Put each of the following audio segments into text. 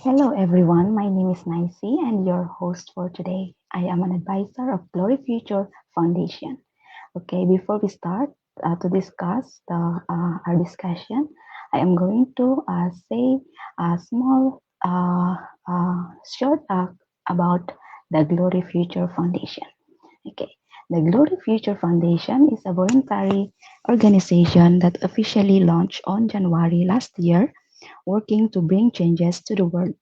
Hello everyone, my name is Naicy and your host for today. I am an advisor of Glory Future Foundation. Okay, before we start to discuss our discussion, I am going to say a small short about the Glory Future Foundation. Okay, the Glory Future Foundation is a voluntary organization that officially launched on January last year, working to bring changes to the world.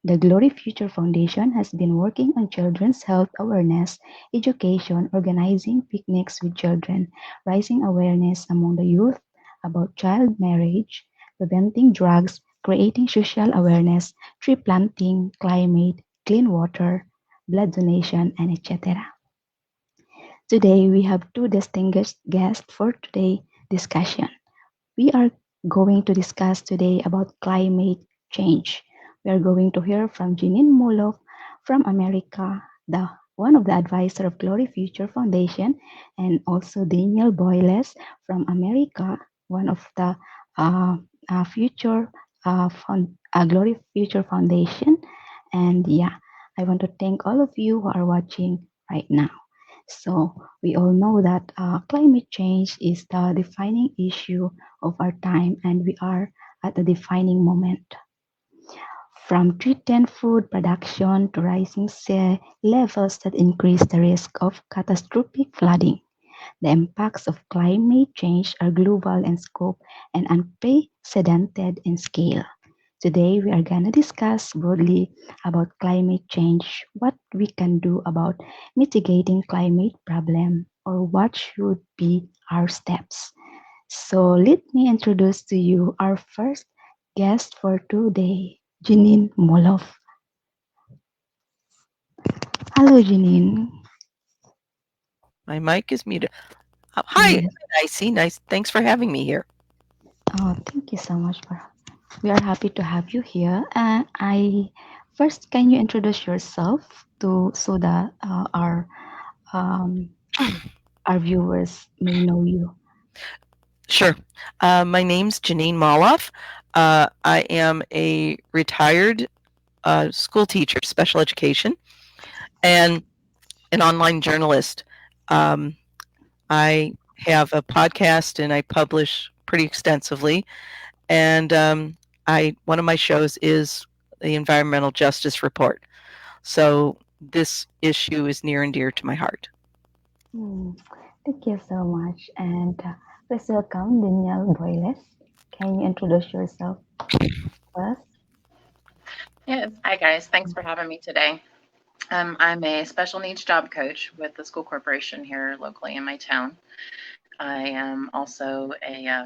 The Glory Future Foundation has been working on children's health awareness, education, organizing picnics with children, raising awareness among the youth about child marriage, preventing drugs, creating social awareness, tree planting, climate, clean water, blood donation, and etc. Today we have two distinguished guests for today's discussion. We are going to discuss today about climate change. We are going to hear from Jeanine Molloff from America, the one of the advisor of Glory Future Foundation, and also Danelle Boyles from America, one of the uh, future Glory Future Foundation. And yeah, I want to thank all of you who are watching right now. So we all know that climate change is the defining issue of our time, and we are at a defining moment. From threatened food production to rising sea levels that increase the risk of catastrophic flooding, the impacts of climate change are global in scope and unprecedented in scale. Today, we are going to discuss broadly about climate change, what we can do about mitigating climate problem, or what should be our steps. So let me introduce to you our first guest for today, Jeanine Molloff. Hello, Jeanine. My mic is muted. Hi, Yes. Naicy. Nice. Thanks for having me here. Oh, thank you so much for. We are happy to have you here. And I first, can you introduce yourself to so that um, our viewers may know you? Sure. My name's Jeanine Molloff. I am a retired school teacher, special education, and an online journalist. Um, I have a podcast and I publish pretty extensively. And I one of my shows is the Environmental Justice Report. So this issue is near and dear to my heart. Hmm, thank you so much. And please welcome Danelle Boyles. Can you introduce yourself first? Yes. Hi, guys. Thanks for having me today. I'm a special needs job coach with the school corporation here locally in my town. I am also a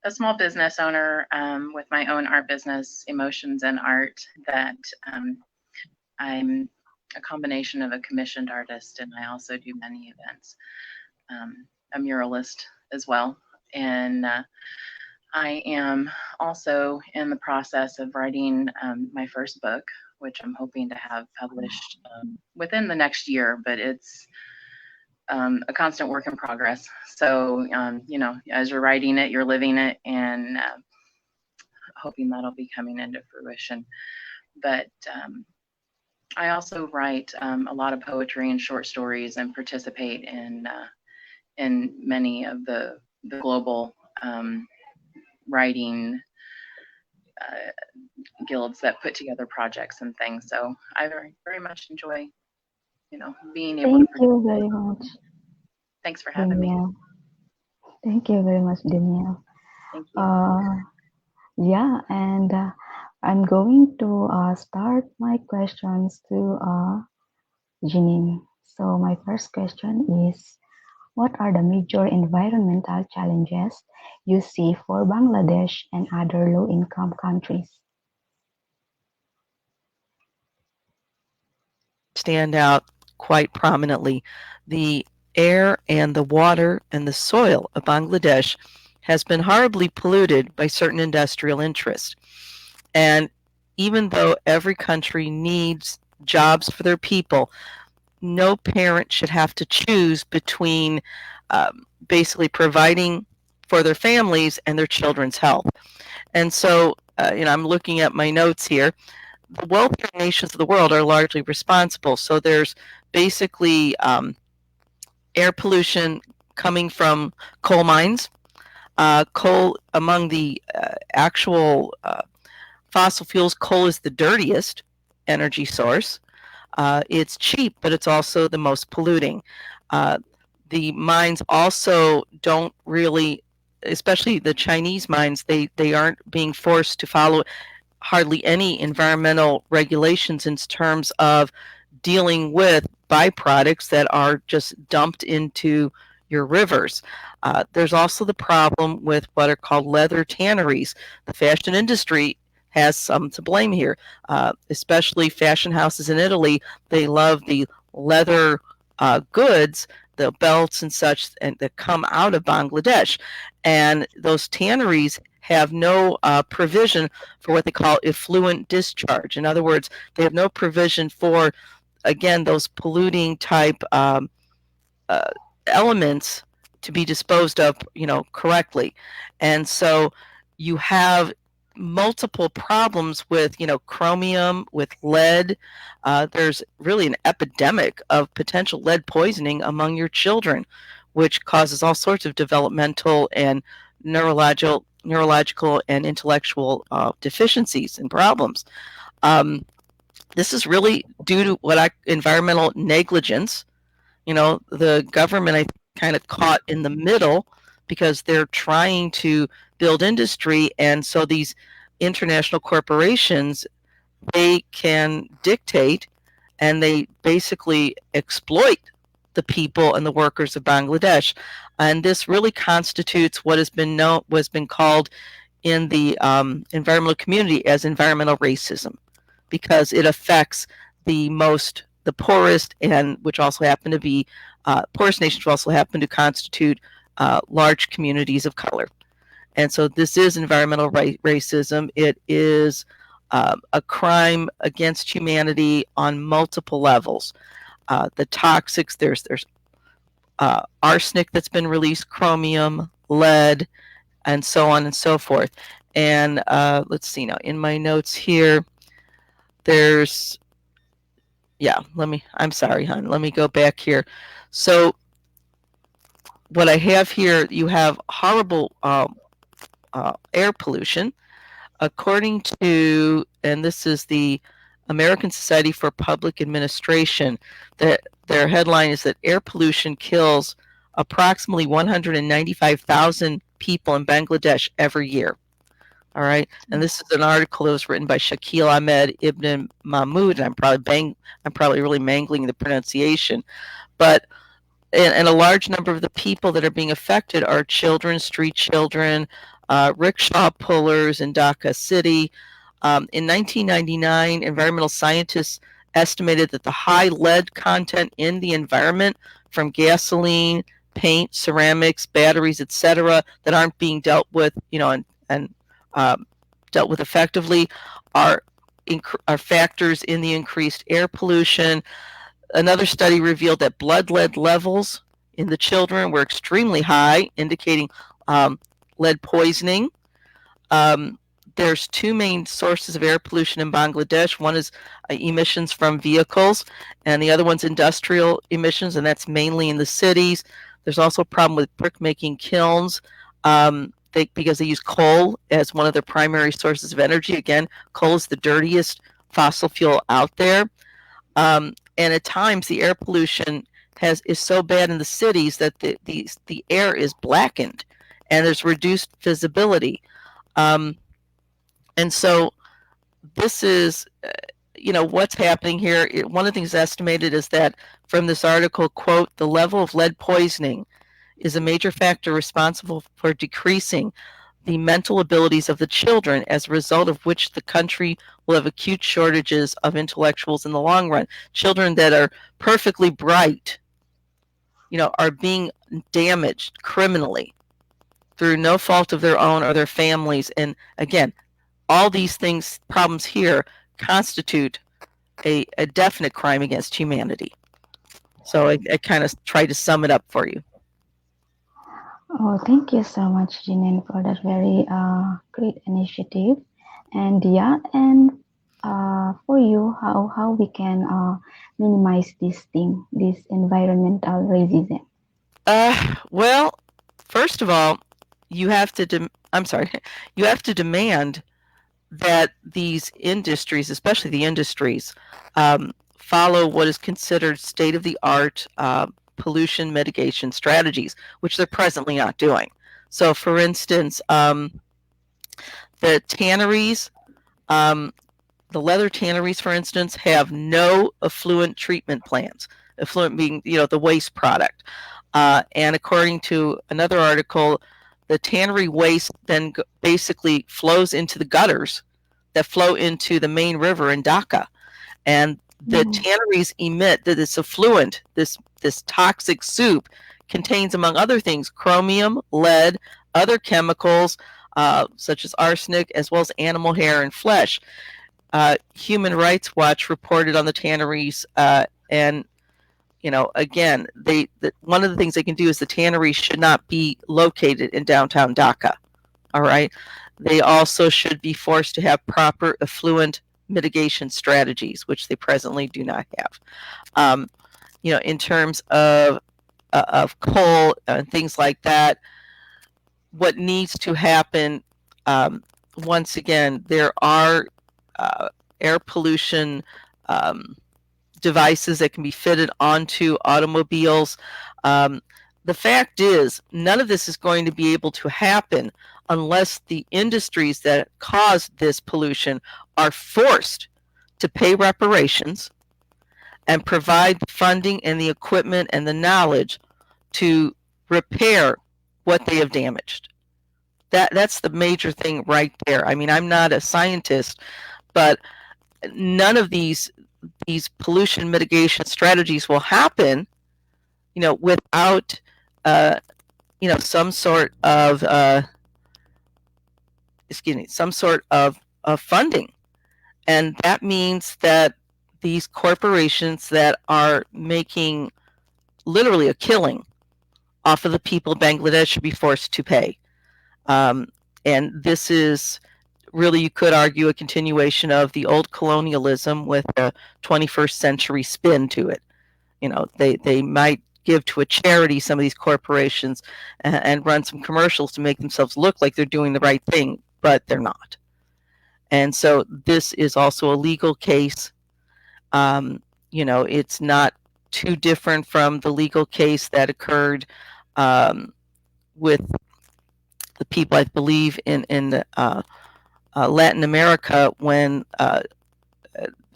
small business owner with my own art business, Emotions and Art, that I'm a combination of a commissioned artist and I also do many events. A muralist as well. And I am also in the process of writing my first book, which I'm hoping to have published within the next year, but it's a constant work in progress. So, as you're writing it, you're living it, and hoping that'll be coming into fruition. But I also write a lot of poetry and short stories and participate in many of the global writing uh, guilds that put together projects and things. So I very much enjoy, being able to. Thank you very much, Thanks for having me. Danielle. Thank you very much, Danielle. Thank you. Uh, yeah, and I'm going to start my questions to Jeanine. So my first question is, what are the major environmental challenges you see for Bangladesh and other low-income countries? Stand out quite prominently. The air and the water and the soil of Bangladesh has been horribly polluted by certain industrial interests. And even though every country needs jobs for their people, no parent should have to choose between basically providing for their families and their children's health. And so I'm looking at my notes here. The wealthier nations of the world are largely responsible. So there's basically air pollution coming from coal mines. Coal, among the actual fossil fuels, coal is the dirtiest energy source. It's cheap, but it's also the most polluting. Uh, the mines also don't really, especially the Chinese mines, they aren't being forced to follow hardly any environmental regulations in terms of dealing with byproducts that are just dumped into your rivers. There's also the problem with what are called leather tanneries. The fashion industry has some to blame here, especially fashion houses in Italy. They love the leather goods, the belts and such, and that come out of Bangladesh. And those tanneries have no provision for what they call effluent discharge. In other words, they have no provision for, again, those polluting type uh, elements to be disposed of, correctly. And so you have multiple problems with, chromium, with lead. There's really an epidemic of potential lead poisoning among your children, which causes all sorts of developmental and neurological and intellectual deficiencies and problems. This is really due to environmental negligence. The government, I think, kind of caught in the middle because they're trying to build industry, and so these international corporations, they can dictate and they basically exploit the people and the workers of Bangladesh. And this really constitutes what has been called in the environmental community as environmental racism, because it affects the poorest, and which also happen to be poorest nations, which also happen to constitute large communities of color. And so this is environmental racism. It is a crime against humanity on multiple levels. The toxics, there's arsenic that's been released, chromium, lead, and so on and so forth. And let's see now, in my notes here, there's, I'm sorry, hon, let me go back here. So what I have here, you have horrible air pollution. According to, and this is the American Society for Public Administration, that their headline is that air pollution kills approximately 195,000 people in Bangladesh every year. All right, and this is an article that was written by Shakil Ahmed Ibn Mahmoud, and I'm probably really mangling the pronunciation, but and a large number of the people that are being affected are children, street children, rickshaw pullers in Dhaka City. In 1999, environmental scientists estimated that the high lead content in the environment from gasoline, paint, ceramics, batteries, etc., that aren't being dealt with, and dealt with effectively, are factors in the increased air pollution. Another study revealed that blood lead levels in the children were extremely high, indicating lead poisoning. There's two main sources of air pollution in Bangladesh. One is emissions from vehicles, and the other one's industrial emissions, and that's mainly in the cities. There's also a problem with brick-making kilns because they use coal as one of their primary sources of energy. Again, coal is the dirtiest fossil fuel out there. And at times, the air pollution is so bad in the cities that the air is blackened, and there's reduced visibility. And so this is, what's happening here. One of the things estimated is that from this article, quote, the level of lead poisoning is a major factor responsible for decreasing the mental abilities of the children, as a result of which the country will have acute shortages of intellectuals in the long run. Children that are perfectly bright, are being damaged criminally through no fault of their own or their families. And again, all these problems here constitute a definite crime against humanity. So I kind of tried to sum it up for you. Oh, thank you so much, Jeanine, for that very great initiative. And yeah, and for you, how we can minimize this thing, this environmental racism? Well, first of all, you have to. I'm sorry, you have to demand that these industries, especially the industries, follow what is considered state of the art pollution mitigation strategies, which they're presently not doing. So, for instance, the tanneries, um, the leather tanneries, for instance, have no effluent treatment plants. Effluent being, the waste product. And according to another article, the tannery waste then basically flows into the gutters that flow into the main river in Dhaka. And the Mm. tanneries emit that this effluent, this toxic soup, contains, among other things, chromium, lead, other chemicals such as arsenic, as well as animal hair and flesh. Human Rights Watch reported on the tanneries, and again, one of the things they can do is the tanneries should not be located in downtown Dhaka. All right. They also should be forced to have proper effluent mitigation strategies, which they presently do not have. In terms of coal and things like that, what needs to happen, once again, there are air pollution devices that can be fitted onto automobiles. The fact is, none of this is going to be able to happen unless the industries that cause this pollution are forced to pay reparations and provide the funding and the equipment and the knowledge to repair what they have damaged. That's the major thing right there. I mean, I'm not a scientist, but none of these pollution mitigation strategies will happen, without some sort of funding. And that means that these corporations that are making literally a killing off of the people of Bangladesh should be forced to pay. And this is really, you could argue, a continuation of the old colonialism with a 21st century spin to it. They might give to a charity, some of these corporations, and run some commercials to make themselves look like they're doing the right thing, but they're not. And so this is also a legal case. It's not too different from the legal case that occurred with the people, I believe, in Latin America, when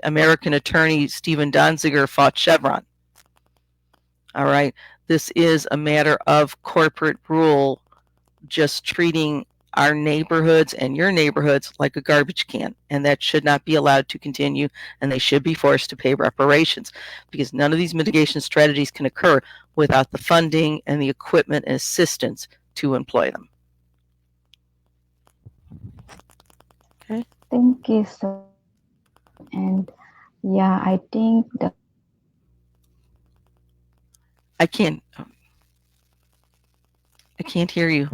American attorney Stephen Donziger fought Chevron. All right. This is a matter of corporate rule, just treating our neighborhoods and your neighborhoods like a garbage can. And that should not be allowed to continue. And they should be forced to pay reparations, because none of these mitigation strategies can occur without the funding and the equipment and assistance to employ them. Okay. Thank you so much. And yeah, I think I can't hear you.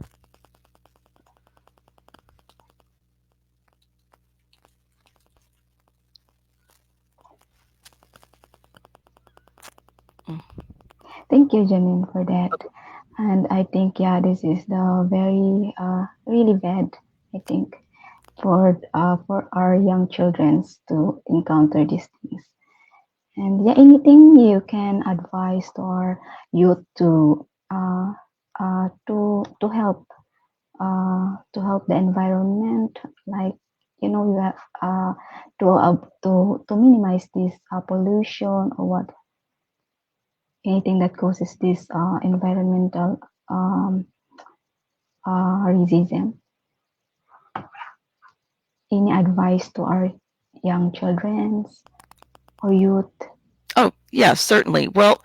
Thank you, Jeanine, for that. And I think, yeah, this is the very, really bad, I think, for our young children to encounter these things. And yeah, anything you can advise to our youth to help the environment, like, you have to minimize this pollution, or what, anything that causes this environmental racism. Any advice to our young children or youth? Oh, yeah, certainly. Well,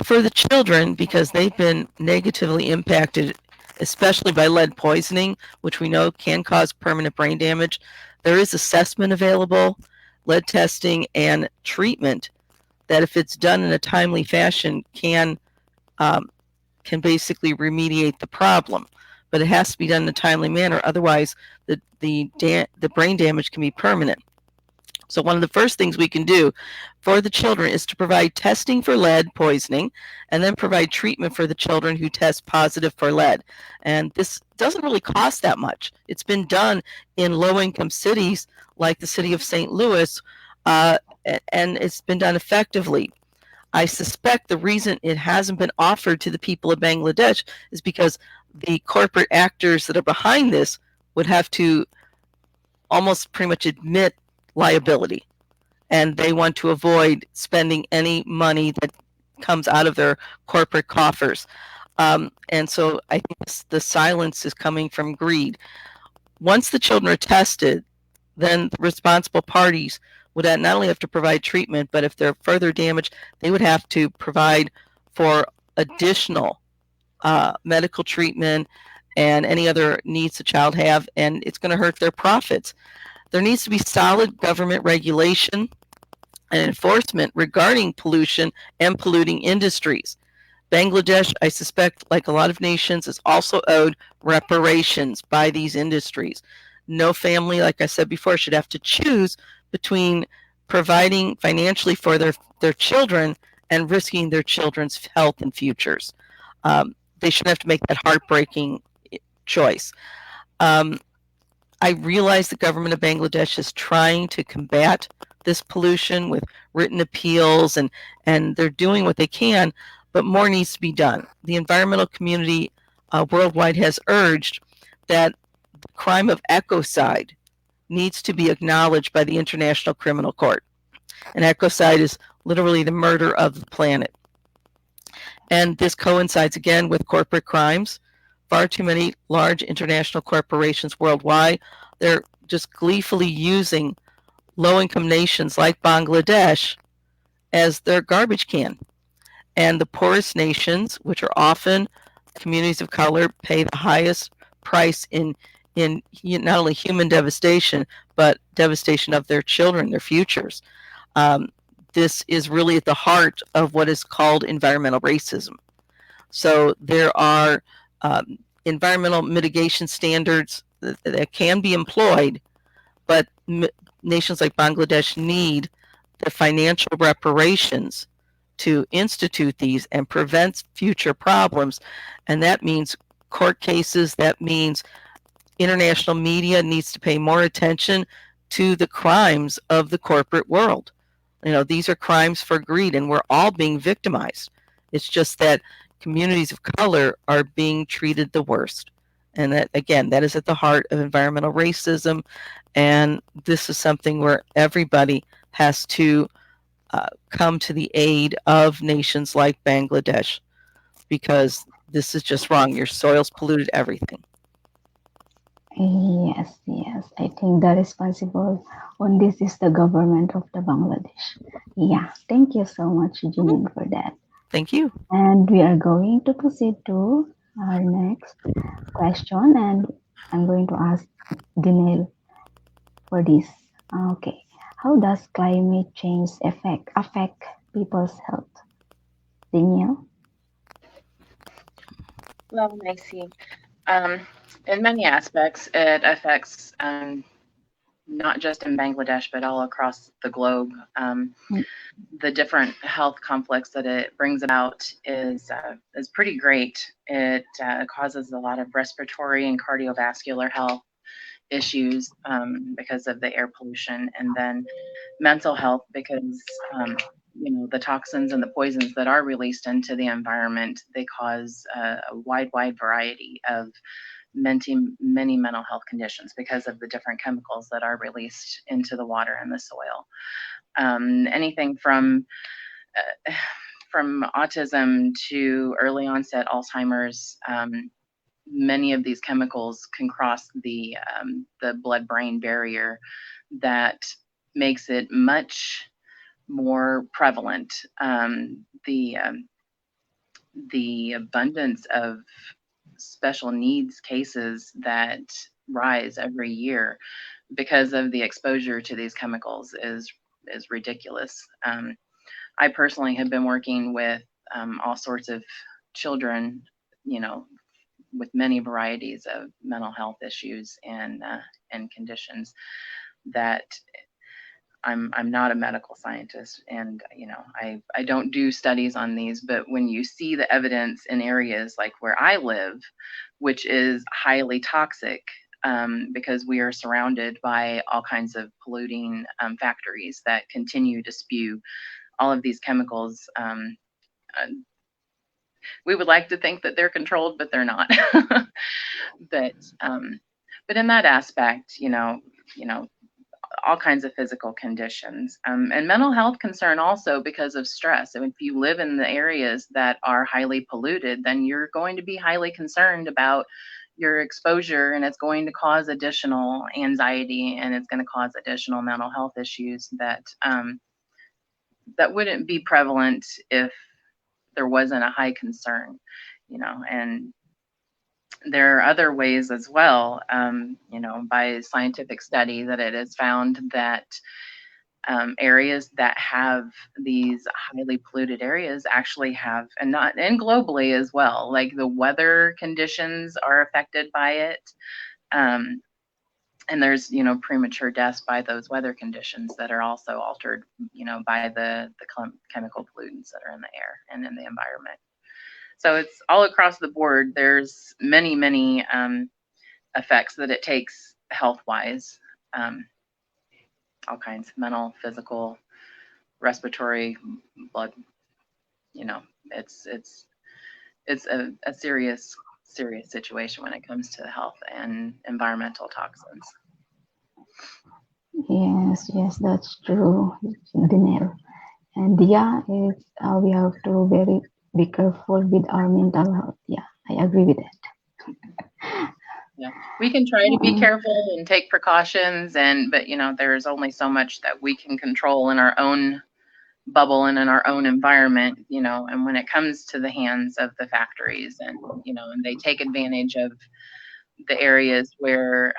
for the children, because they've been negatively impacted, especially by lead poisoning, which we know can cause permanent brain damage, there is assessment available, lead testing, and treatment that, if it's done in a timely fashion, can basically remediate the problem. but it has to be done in a timely manner. Otherwise, the brain damage can be permanent. So one of the first things we can do for the children is to provide testing for lead poisoning and then provide treatment for the children who test positive for lead. And this doesn't really cost that much. It's been done in low-income cities like the city of St. Louis, and it's been done effectively. I suspect the reason it hasn't been offered to the people of Bangladesh is because the corporate actors that are behind this would have to almost pretty much admit liability, and they want to avoid spending any money that comes out of their corporate coffers. And so I think the silence is coming from greed. Once the children are tested, then the responsible parties would not only have to provide treatment, but if they're further damaged, they would have to provide for additional medical treatment and any other needs the child have, and it's going to hurt their profits. There needs to be solid government regulation and enforcement regarding pollution and polluting industries. Bangladesh, I suspect, like a lot of nations, is also owed reparations by these industries. No family, like I said before, should have to choose between providing financially for their children and risking their children's health and futures. They shouldn't have to make that heartbreaking choice. I realize the government of Bangladesh is trying to combat this pollution with written appeals, and they're doing what they can, but more needs to be done. The environmental community worldwide has urged that the crime of ecocide needs to be acknowledged by the International Criminal Court. And ecocide is literally the murder of the planet. And this coincides again with corporate crimes. Far too many large international corporations worldwide, they're just gleefully using low-income nations like Bangladesh as their garbage can. And the poorest nations, which are often communities of color, pay the highest price in not only human devastation, but devastation of their children, their futures. This is really at the heart of what is called environmental racism. So there are environmental mitigation standards that can be employed, but nations like Bangladesh need the financial reparations to institute these and prevent future problems. And that means court cases, that means international media needs to pay more attention to the crimes of the corporate world. These are crimes for greed, and we're all being victimized. It's just that communities of color are being treated the worst. And that, again, that is at the heart of environmental racism. And this is something where everybody has to come to the aid of nations like Bangladesh, because this is just wrong. Your soil's polluted everything. Yes, I think the responsible on this is the government of the Bangladesh. Yeah, thank you so much, Jeanine, for that. Thank you. And we are going to proceed to our next question, and I'm going to ask Danelle for this. Okay, how does climate change affect people's health? Danielle? Well, Naicy, in many aspects, it affects not just in Bangladesh, but all across the globe. The different health conflicts that it brings about is pretty great. It causes a lot of respiratory and cardiovascular health issues because of the air pollution, and then mental health because the toxins and the poisons that are released into the environment, they cause a wide variety of many mental health conditions because of the different chemicals that are released into the water and the soil. Anything from autism to early onset Alzheimer's. Many of these chemicals can cross the blood-brain barrier that makes it much more prevalent. The abundance of special needs cases that rise every year because of the exposure to these chemicals is ridiculous. I personally have been working with all sorts of children, with many varieties of mental health issues and conditions that I'm not a medical scientist, and I don't do studies on these, but when you see the evidence in areas like where I live, which is highly toxic, because we are surrounded by all kinds of polluting factories that continue to spew all of these chemicals. Uh, we would like to think that they're controlled, but they're not. but but in that aspect, all kinds of physical conditions, and mental health concern also because of stress. So if you live in the areas that are highly polluted, then you're going to be highly concerned about your exposure, and it's going to cause additional anxiety, and it's going to cause additional mental health issues that wouldn't be prevalent if there wasn't a high concern, and there are other ways as well, by scientific study, that it is found that areas that have these highly polluted areas actually have, and globally as well, like the weather conditions are affected by it. Um, and there's, premature deaths by those weather conditions that are also altered, by the chemical pollutants that are in the air and in the environment. So it's all across the board. There's many, many effects that it takes health-wise, all kinds, mental, physical, respiratory, blood. It's a serious situation when it comes to health and environmental toxins. Yes, that's true, Danelle. And yeah, we have to be careful with our mental health. Yeah, I agree with that. Yeah, we can try to be careful and take precautions, but there's only so much that we can control in our own bubble and in our own environment, and when it comes to the hands of the factories, and they take advantage of the areas where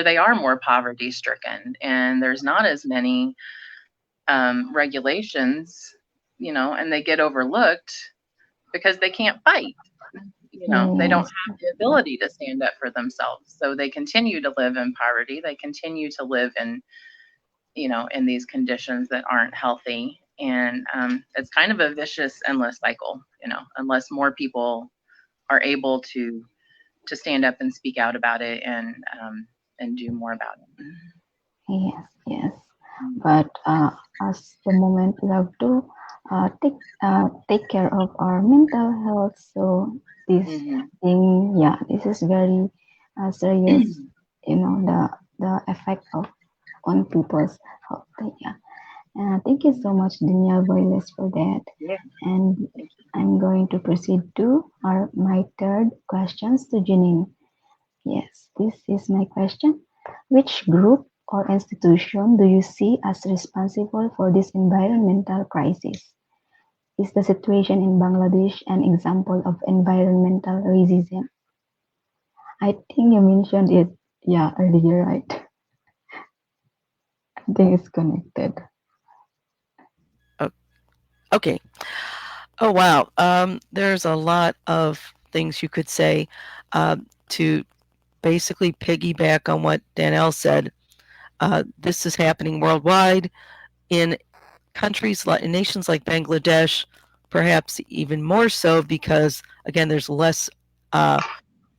they are more poverty stricken, and there's not as many regulations, and they get overlooked because they can't fight. They don't have the ability to stand up for themselves, so they continue to live in poverty. They continue to live in these conditions that aren't healthy, and it's kind of a vicious, endless cycle, unless more people are able to stand up and speak out about it, and do more about it. Yes. But as the moment we have to take care of our mental health. So this thing, this is very serious. The effect on people's health. Yeah. Thank you so much, Danelle Boyles, for that. Yeah. And I'm going to proceed to my third questions to Jeanine. Yes, this is my question. Which group or institution do you see as responsible for this environmental crisis? Is the situation in Bangladesh an example of environmental racism? I think you mentioned it, earlier, right? I think it's connected. Okay. Oh, wow. There's a lot of things you could say to basically piggyback on what Danelle said. This is happening worldwide in nations like Bangladesh, perhaps even more so because, again, there's less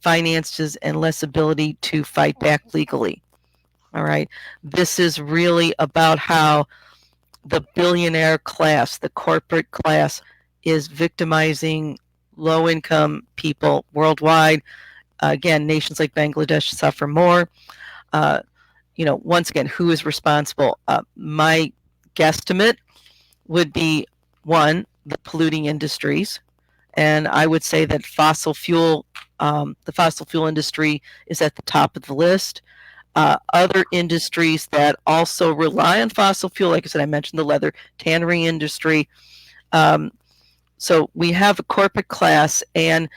finances and less ability to fight back legally. All right. This is really about how the billionaire class, the corporate class, is victimizing low-income people worldwide. Again, nations like Bangladesh suffer more. Once again, who is responsible? My guesstimate would be one, the polluting industries, and I would say that the fossil fuel industry is at the top of the list. Other industries that also rely on fossil fuel, like I said, I mentioned the leather tannery industry. So we have a corporate class, and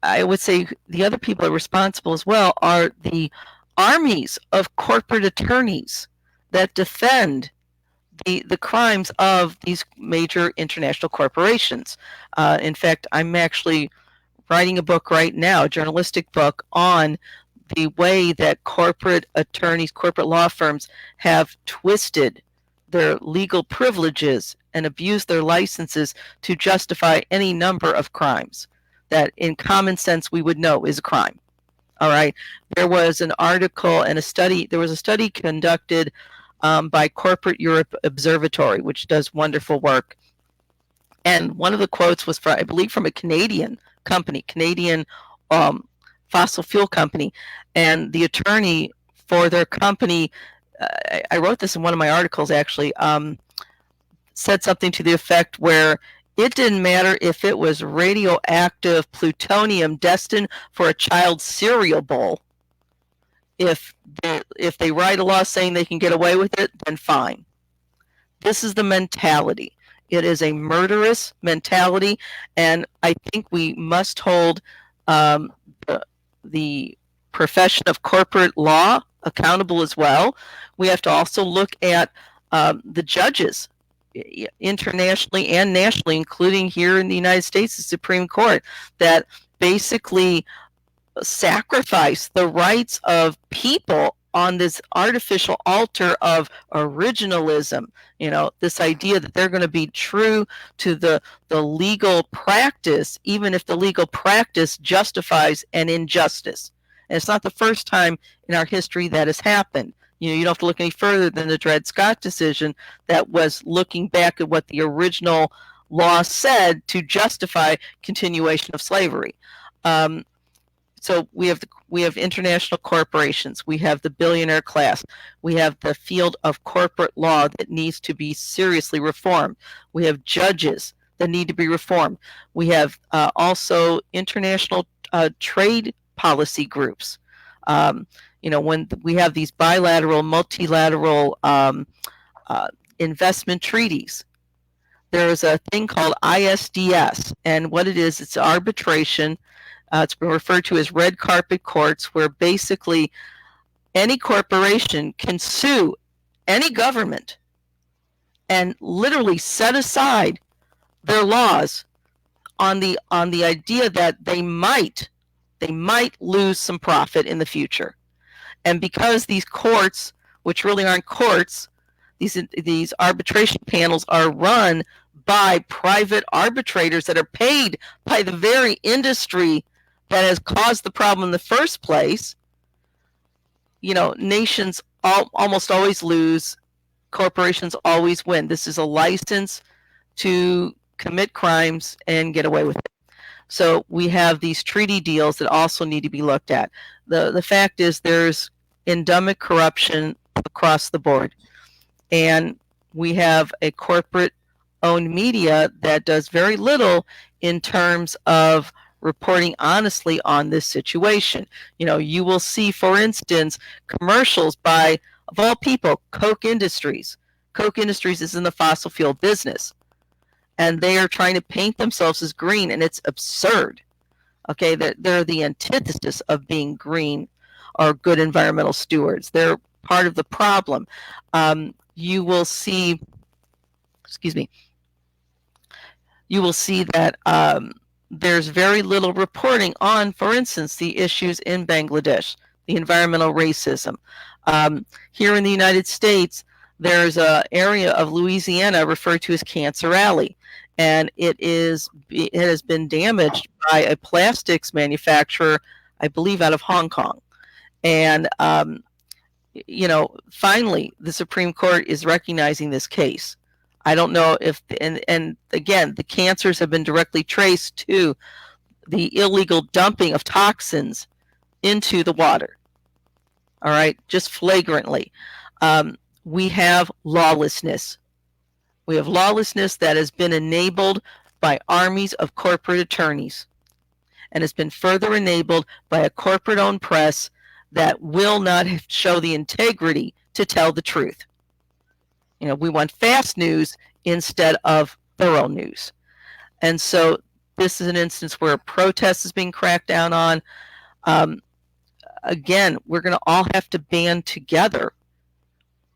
I would say the other people that are responsible as well are the armies of corporate attorneys that defend the crimes of these major international corporations. In fact, I'm actually writing a book right now, a journalistic book on the way that corporate attorneys, corporate law firms have twisted their legal privileges and abused their licenses to justify any number of crimes that in common sense we would know is a crime. All right. There was an article and a study, there was a study conducted by Corporate Europe Observatory, which does wonderful work. And one of the quotes was, I believe, from a Canadian company, Canadian fossil fuel company. And the attorney for their company, I wrote this in one of my articles actually, said something to the effect where it didn't matter if it was radioactive plutonium destined for a child's cereal bowl. If they write a law saying they can get away with it, then fine. This is the mentality. It is a murderous mentality, and I think we must hold the profession of corporate law accountable as well. We have to also look at the judges internationally and nationally, including here in the United States, the Supreme Court, that basically sacrifice the rights of people on this artificial altar of originalism. You know, this idea that they're going to be true to the legal practice, even if the legal practice justifies an injustice. And it's not the first time in our history that has happened. You know, you don't have to look any further than the Dred Scott decision that was looking back at what the original law said to justify continuation of slavery. So we have international corporations, we have the billionaire class, we have the field of corporate law that needs to be seriously reformed. We have judges that need to be reformed. We have also international trade policy groups. You know, when we have these bilateral, multilateral investment treaties, there is a thing called ISDS, and what it is, it's arbitration. It's been referred to as red carpet courts, where basically any corporation can sue any government and literally set aside their laws on the idea that they might lose some profit in the future. And because these courts, which really aren't courts, these arbitration panels are run by private arbitrators that are paid by the very industry that has caused the problem in the first place. You know, nations almost always lose, corporations always win. This is a license to commit crimes and get away with it. So we have these treaty deals that also need to be looked at. The fact is there's endemic corruption across the board. And we have a corporate-owned media that does very little in terms of reporting honestly on this situation. You know, you will see, for instance, commercials by, of all people, Koch Industries. Koch Industries is in the fossil fuel business, and they are trying to paint themselves as green, and it's absurd. Okay, they're the antithesis of being green or good environmental stewards. They're part of the problem. You will see, you will see that there's very little reporting on, for instance, the issues in Bangladesh, the environmental racism. Here in the United States, there's an area of Louisiana referred to as Cancer Alley, and it has been damaged by a plastics manufacturer, I believe, out of Hong Kong. And you know, finally, the Supreme Court is recognizing this case. I don't know if, and again, the cancers have been directly traced to the illegal dumping of toxins into the water. All right, just flagrantly. We have lawlessness. We have lawlessness that has been enabled by armies of corporate attorneys, and has been further enabled by a corporate-owned press that will not show the integrity to tell the truth. You know, we want fast news instead of thorough news. And so this is an instance where a protest is being cracked down on. Again, we're going to all have to band together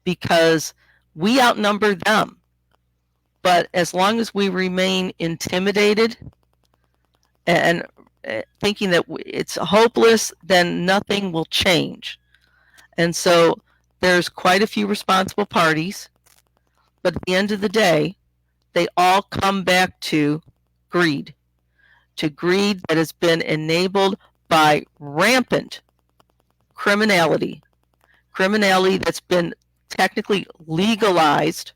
because we outnumber them. But as long as we remain intimidated and thinking that it's hopeless, then nothing will change. And so there's quite a few responsible parties, but at the end of the day, they all come back to greed that has been enabled by rampant criminality that's been technically legalized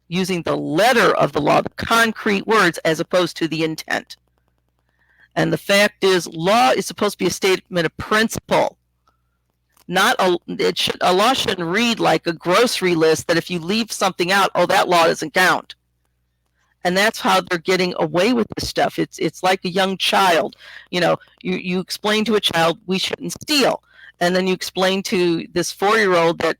using the letter of the law, the concrete words, as opposed to the intent. And the fact is, law is supposed to be a statement of principle. Not a law shouldn't read like a grocery list that if you leave something out, oh, that law doesn't count. And that's how they're getting away with this stuff. It's like a young child. You explain to a child we shouldn't steal, and then you explain to this 4-year-old that,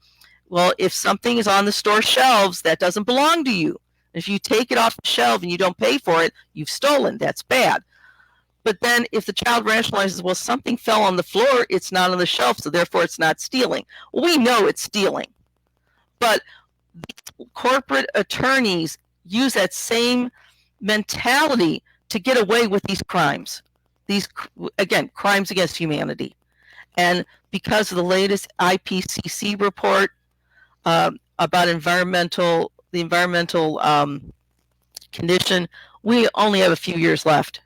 well, if something is on the store shelves, that doesn't belong to you. If you take it off the shelf and you don't pay for it, you've stolen. That's bad. But then if the child rationalizes, well, something fell on the floor, it's not on the shelf, so therefore it's not stealing. Well, we know it's stealing. But corporate attorneys use that same mentality to get away with these crimes. These, again, crimes against humanity. And because of the latest IPCC report about the environmental condition, we only have a few years left.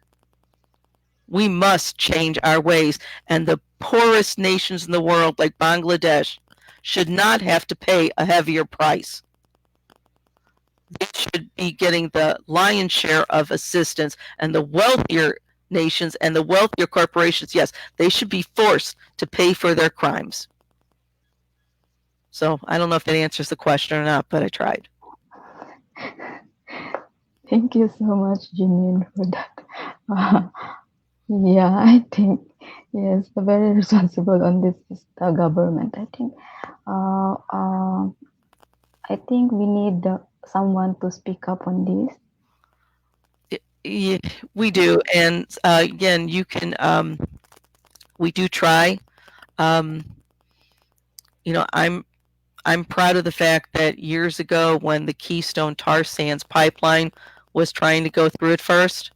We must change our ways, and the poorest nations in the world, like Bangladesh, should not have to pay a heavier price. They should be getting the lion's share of assistance, and the wealthier nations and the wealthier corporations, yes, they should be forced to pay for their crimes. So I don't know if that answers the question or not, but I tried. Thank you so much, Jeanine, for that. Yeah, I think, yes, the very responsible on this is the government. I think we need someone to speak up on this. Yeah, we do, and again, you can. We do try. I'm proud of the fact that years ago, when the Keystone tar sands pipeline was trying to go through it first,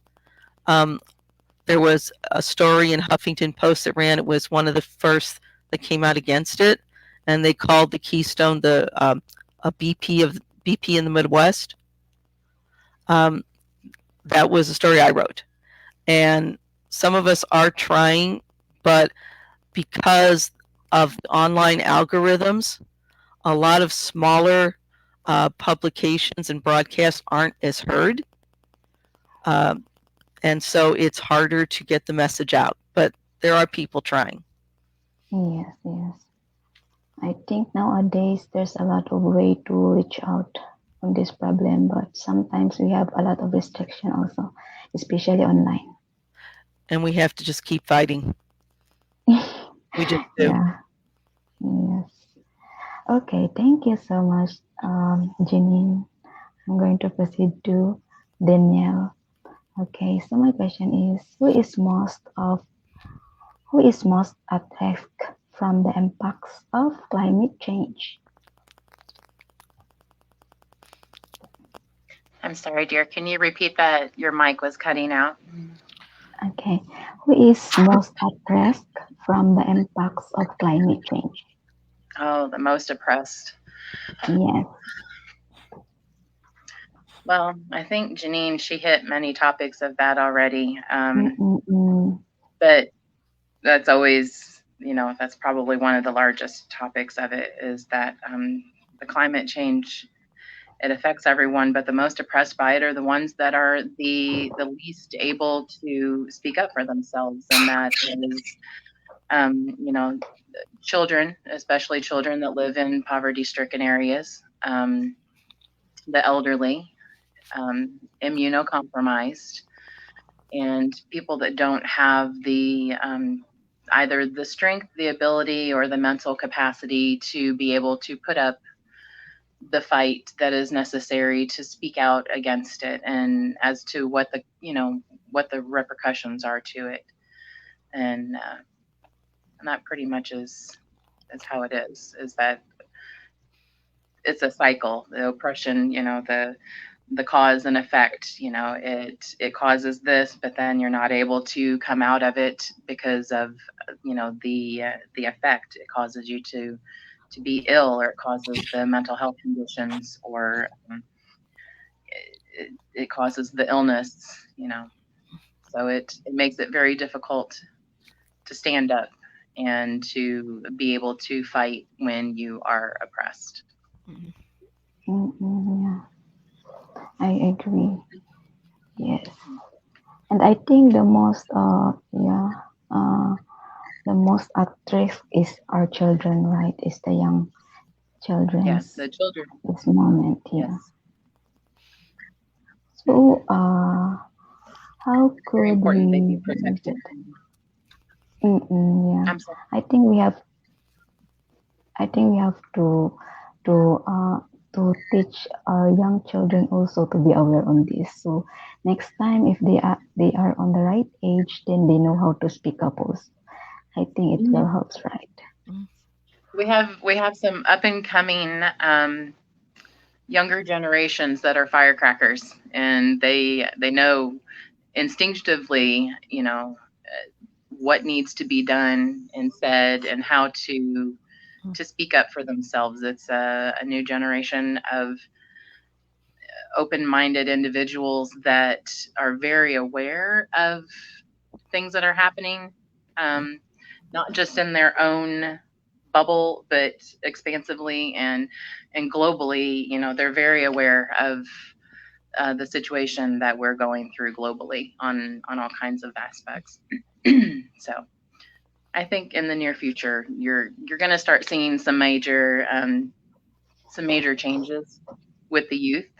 there was a story in Huffington Post that ran. It was one of the first that came out against it, and they called the Keystone a BP in the Midwest. That was a story I wrote, and some of us are trying, but because of online algorithms, a lot of smaller publications and broadcasts aren't as heard. And so it's harder to get the message out, but there are people trying. Yes. I think nowadays there's a lot of way to reach out on this problem, but sometimes we have a lot of restriction also, especially online. And we have to just keep fighting. We just do. Yeah. Yes. Okay, thank you so much, Jeanine. I'm going to proceed to Danelle. Okay, so my question is, who is most at risk from the impacts of climate change? I'm sorry, dear. Can you repeat that? Your mic was cutting out. Okay, who is most at risk from the impacts of climate change? Oh, the most oppressed. Yes. Well, I think Jeanine, she hit many topics of that already. But that's always, that's probably one of the largest topics of it, is that the climate change, it affects everyone, but the most oppressed by it are the ones that are the least able to speak up for themselves. And that is, children, especially children that live in poverty-stricken areas, the elderly, immunocompromised, and people that don't have the either the strength, the ability, or the mental capacity to be able to put up the fight that is necessary to speak out against it, and as to what the repercussions are to it. And that pretty much is how it is that it's a cycle. The oppression, the cause and effect. It causes this, but then you're not able to come out of it because of the effect. It causes you to be ill, or it causes the mental health conditions, or it causes the illness. So it makes it very difficult to stand up and to be able to fight when you are oppressed. Yeah, I agree. Yes, and I think the most the most at risk is our children, right? Is the young Yes, children's the children. this moment. Yeah. Yes. So, how Very could important they be we use protected. it? Yeah, I'm sorry. I think we have. I think we have to to teach our young children also to be aware on this. So next time, if they are on the right age, then they know how to speak up also. I think it will help, right? We have some up and coming younger generations that are firecrackers, and they know instinctively, what needs to be done and said, and how to speak up for themselves. It's a new generation of open-minded individuals that are very aware of things that are happening, not just in their own bubble, but expansively and globally. They're very aware of the situation that we're going through globally on all kinds of aspects. So I think in the near future, you're going to start seeing some major changes with the youth,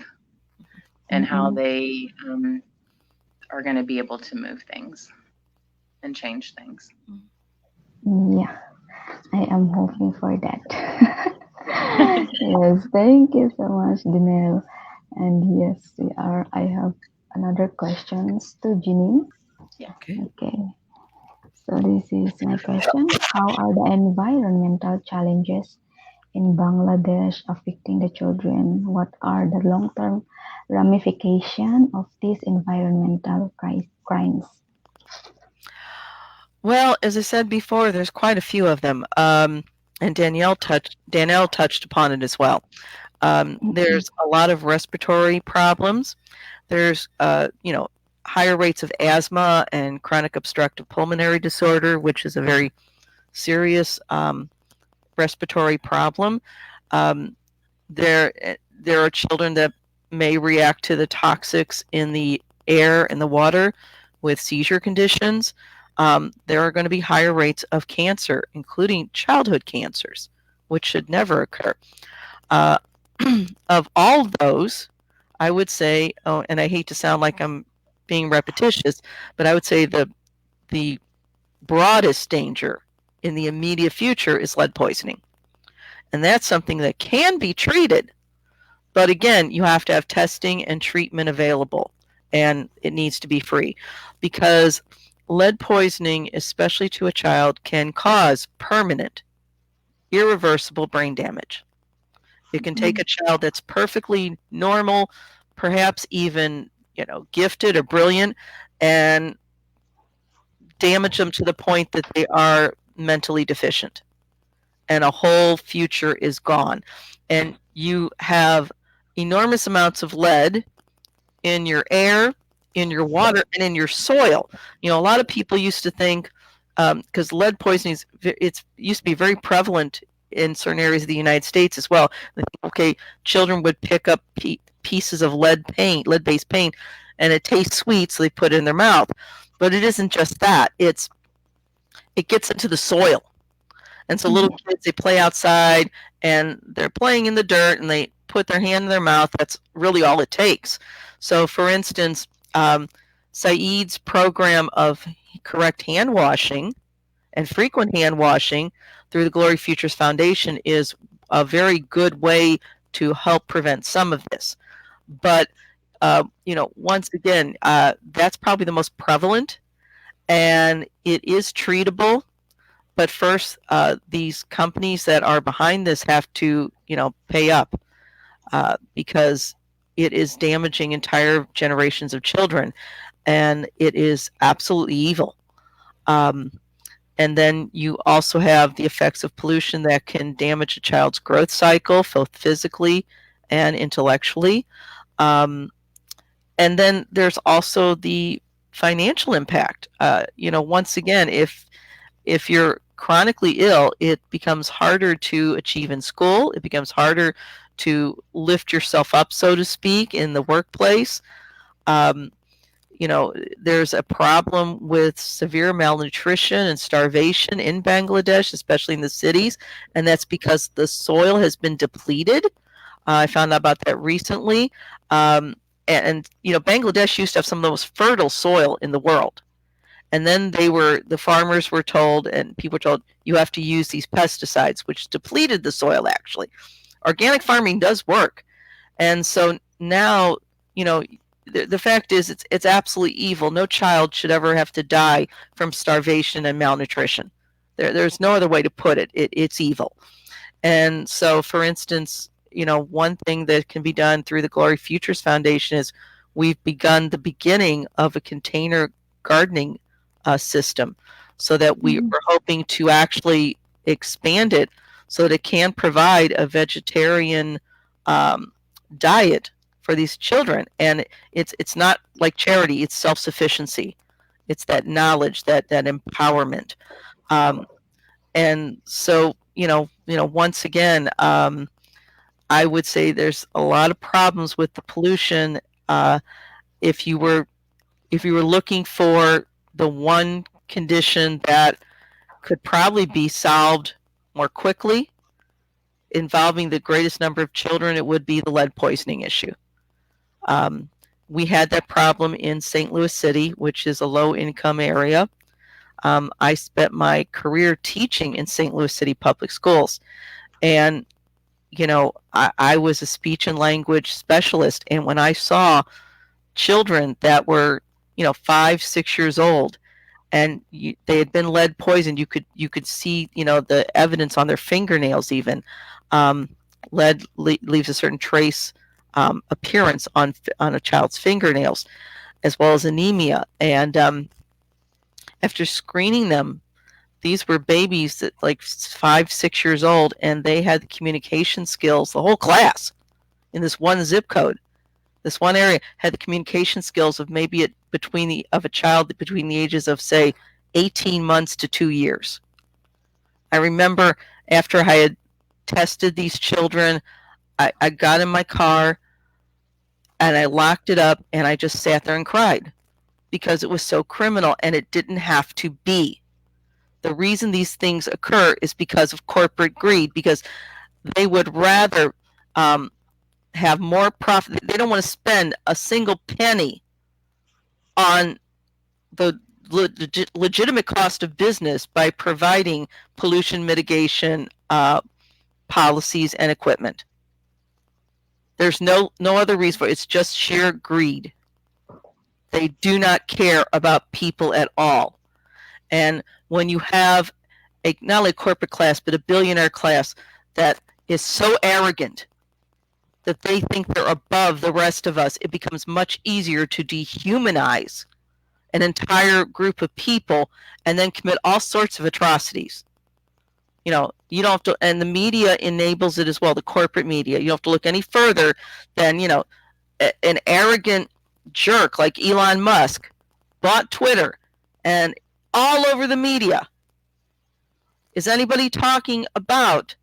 and how they are going to be able to move things and change things. Yeah, I am hoping for that. Yes, thank you so much, Danelle. And yes, I have another questions to Jeanine. Yeah. Okay. So this is my question. How are the environmental challenges in Bangladesh affecting the children? What are the long-term ramifications of these environmental crimes? Well, as I said before, there's quite a few of them, and Danelle touched upon it as well. There's a lot of respiratory problems. There's higher rates of asthma and chronic obstructive pulmonary disorder, which is a very serious respiratory problem. There are children that may react to the toxics in the air and the water with seizure conditions. There are going to be higher rates of cancer, including childhood cancers, which should never occur. Of all of those, I would say, and I hate to sound like I'm being repetitious, but I would say the broadest danger in the immediate future is lead poisoning. And that's something that can be treated. But again, you have to have testing and treatment available, and it needs to be free, because lead poisoning, especially to a child, can cause permanent, irreversible brain damage. It can take a child that's perfectly normal, perhaps even, gifted or brilliant, and damage them to the point that they are mentally deficient, and a whole future is gone. And you have enormous amounts of lead in your air, in your water, and in your soil. A lot of people used to think, because lead poisoning used to be very prevalent in certain areas of the United States as well. Okay, children would pick up pieces of lead-based paint, and it tastes sweet, so they put it in their mouth. But it isn't just that; it gets into the soil. And so little kids, they play outside and they're playing in the dirt and they put their hand in their mouth. That's really all it takes. So for instance, Saeed's program of correct hand washing and frequent hand washing through the Glory Futures Foundation is a very good way to help prevent some of this. But, once again, that's probably the most prevalent, and it is treatable. But first, these companies that are behind this have to, pay up, because it is damaging entire generations of children, and it is absolutely evil. And then you also have the effects of pollution that can damage a child's growth cycle, both physically and intellectually. And then there's also the financial impact. Once again, if you're chronically ill, it becomes harder to achieve in school. It becomes harder to lift yourself up, so to speak, in the workplace. Um, there's a problem with severe malnutrition and starvation in Bangladesh, especially in the cities, and that's because the soil has been depleted. I found out about that recently. And Bangladesh used to have some of the most fertile soil in the world. And then the farmers were told, and people were told, you have to use these pesticides, which depleted the soil actually. Organic farming does work. And so now, the fact is it's absolutely evil. No child should ever have to die from starvation and malnutrition. There's no other way to put it. It's evil. And so, for instance, one thing that can be done through the Glory Futures Foundation is we've begun the beginning of a container gardening system, so that we're hoping to actually expand it so that it can provide a vegetarian diet for these children. And it's not like charity, it's self-sufficiency. It's that knowledge, that empowerment. And so, once again, I would say there's a lot of problems with the pollution. If you were looking for the one condition that could probably be solved more quickly, involving the greatest number of children, it would be the lead poisoning issue. We had that problem in St. Louis City, which is a low-income area. I spent my career teaching in St. Louis City public schools, and I was a speech and language specialist, and when I saw children that were 5, 6 years old, and they had been lead poisoned, you could see the evidence on their fingernails even. Lead leaves a certain trace appearance on a child's fingernails, as well as anemia. And after screening them, these were babies that like 5, 6 years old, and they had the communication skills. The whole class in this one zip code, this one area, had the communication skills of maybe of a child between the ages of, say, 18 months to 2 years. I remember after I had tested these children, I got in my car and I locked it up, and I just sat there and cried because it was so criminal, and it didn't have to be. The reason these things occur is because of corporate greed, because they would rather have more profit. They don't want to spend a single penny on the legitimate cost of business by providing pollution mitigation policies and equipment. There's no other reason for it. It's just sheer greed. They do not care about people at all. And when you have not only a corporate class, but a billionaire class that is so arrogant that they think they're above the rest of us, it becomes much easier to dehumanize an entire group of people and then commit all sorts of atrocities. You don't have to, and the media enables it as well, the corporate media. You don't have to look any further than, an arrogant jerk like Elon Musk bought Twitter, and all over the media. Is anybody talking about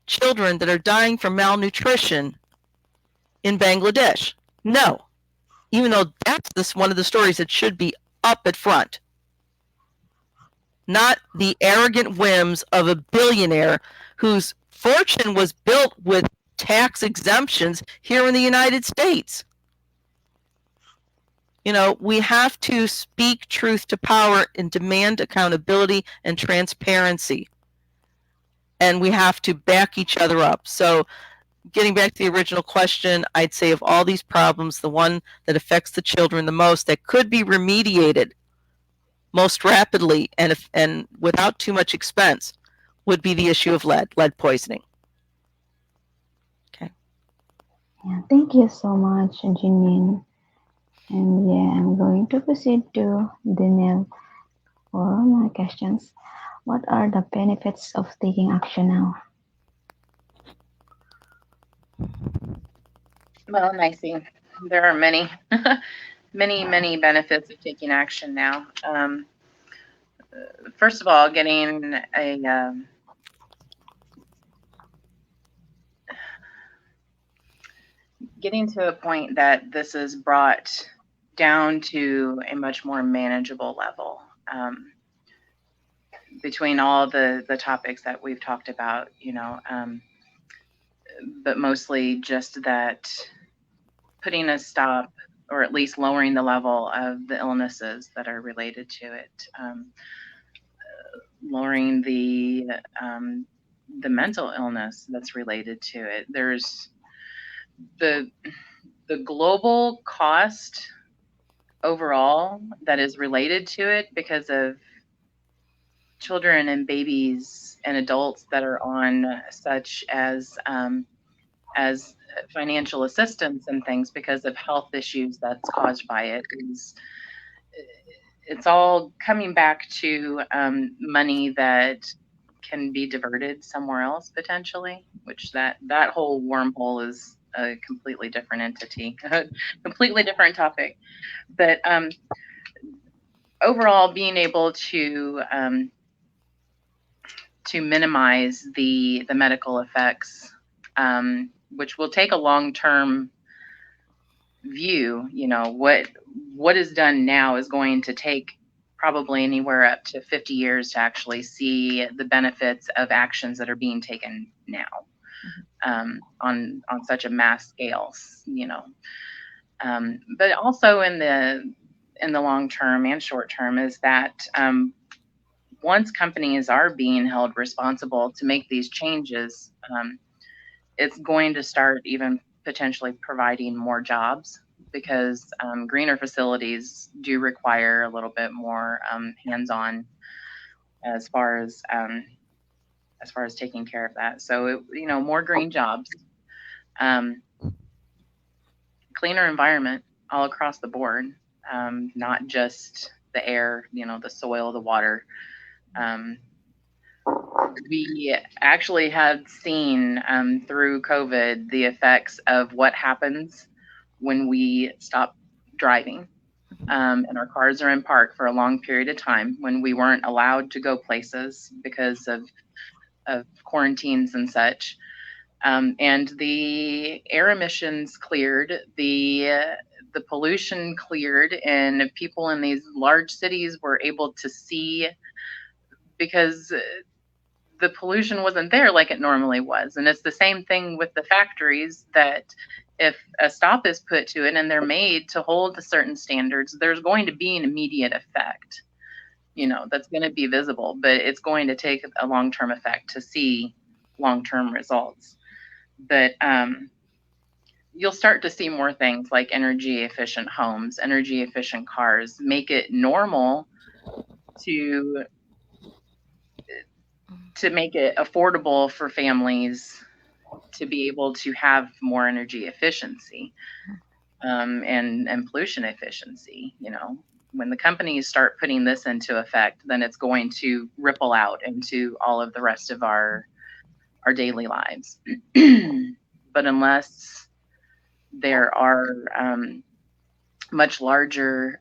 children that are dying from malnutrition in Bangladesh? No. Even though that's one of the stories that should be up at front. Not the arrogant whims of a billionaire whose fortune was built with tax exemptions here in the United States. We have to speak truth to power and demand accountability and transparency. And we have to back each other up. So getting back to the original question, I'd say of all these problems, the one that affects the children the most, that could be remediated most rapidly and without too much expense, would be the issue of lead poisoning. Okay. Yeah, thank you so much, Janine. And yeah, I'm going to proceed to Danielle for my questions. What are the benefits of taking action now? Well, Naicy, there are many, many benefits of taking action now. First of all, getting to a point that this is brought down to a much more manageable level. Between all the topics that we've talked about, but mostly just that putting a stop or at least lowering the level of the illnesses that are related to it, lowering the mental illness that's related to it. There's the global cost overall that is related to it because of children and babies and adults that are on such as financial assistance and things because of health issues that's caused by it is it's all coming back to money that can be diverted somewhere else potentially, which that whole wormhole is a completely different entity, a completely different topic. But overall, being able to minimize the medical effects, which will take a long term view. What is done now is going to take probably anywhere up to 50 years to actually see the benefits of actions that are being taken now, on such a mass scale. But also in the long term and short term is that once companies are being held responsible to make these changes, it's going to start even potentially providing more jobs because greener facilities do require a little bit more hands-on as far as taking care of that. So more green jobs, um, cleaner environment all across the board, not just the air, the soil, the water. Um, we actually have seen through COVID the effects of what happens when we stop driving, and our cars are in park for a long period of time when we weren't allowed to go places because of quarantines and such. And the air emissions cleared, the pollution cleared, and people in these large cities were able to see because the pollution wasn't there like it normally was. And it's the same thing with the factories that if a stop is put to it and they're made to hold to certain standards, there's going to be an immediate effect, that's going to be visible, but it's going to take a long-term effect to see long-term results. But you'll start to see more things like energy efficient homes, energy efficient cars, make it normal to make it affordable for families to be able to have more energy efficiency, and pollution efficiency. When the companies start putting this into effect, then it's going to ripple out into all of the rest of our daily lives. But unless there are much larger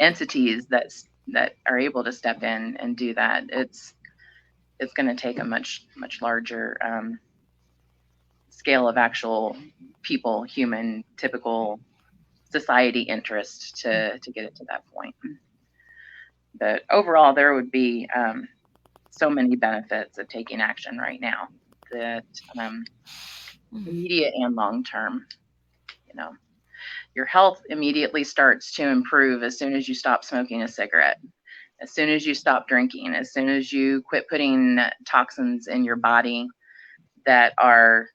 entities that are able to step in and do that, it's going to take a much larger scale of actual people, human, typical society interest to get it to that point. But overall, there would be so many benefits of taking action right now that immediate and long term. Your health immediately starts to improve as soon as you stop smoking a cigarette, as soon as you stop drinking, as soon as you quit putting toxins in your body that are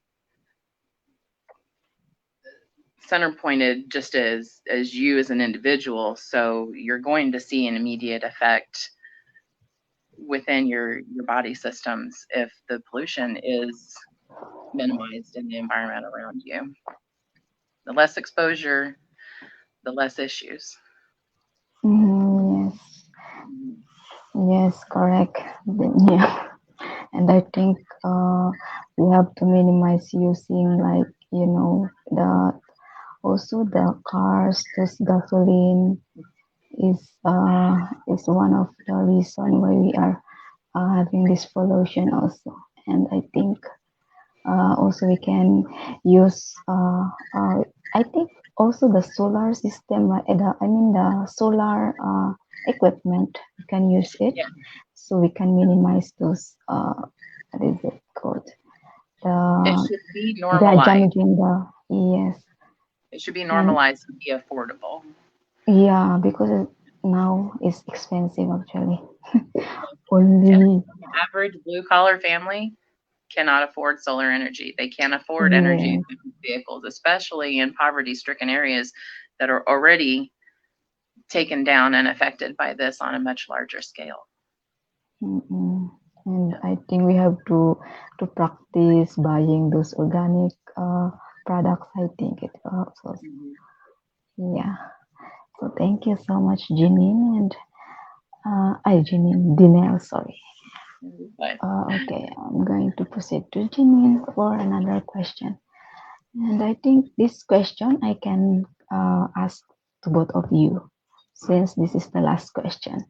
center pointed just as you as an individual. So you're going to see an immediate effect within your body systems if the pollution is minimized in the environment around you. The less exposure, the less issues. Yes. Yes, correct. Yeah. And I think we have to minimize using, like, the also the cars, this gasoline is one of the reason why we are having this pollution also. And I think also we can use I think also the solar system, the solar equipment, we can use it. Yeah. So we can minimize those what is it called, It the should be they are normalized. damaging the, yes. It should be And normalized and be affordable. yeah, because now it's expensive actually. And Only, the average blue collar family cannot afford solar energy. They can't afford energy yes. vehicles, especially in poverty stricken areas that are already taken down and affected by this on a much larger scale. Mm-mm. And I think we have to practice buying those organic products. I think it helps us. Yeah. So thank you so much, Jeanine, and Danelle, sorry. But Okay, I'm going to proceed to Jeanine for another question. And I think this question I can ask to both of you, since this is the last question.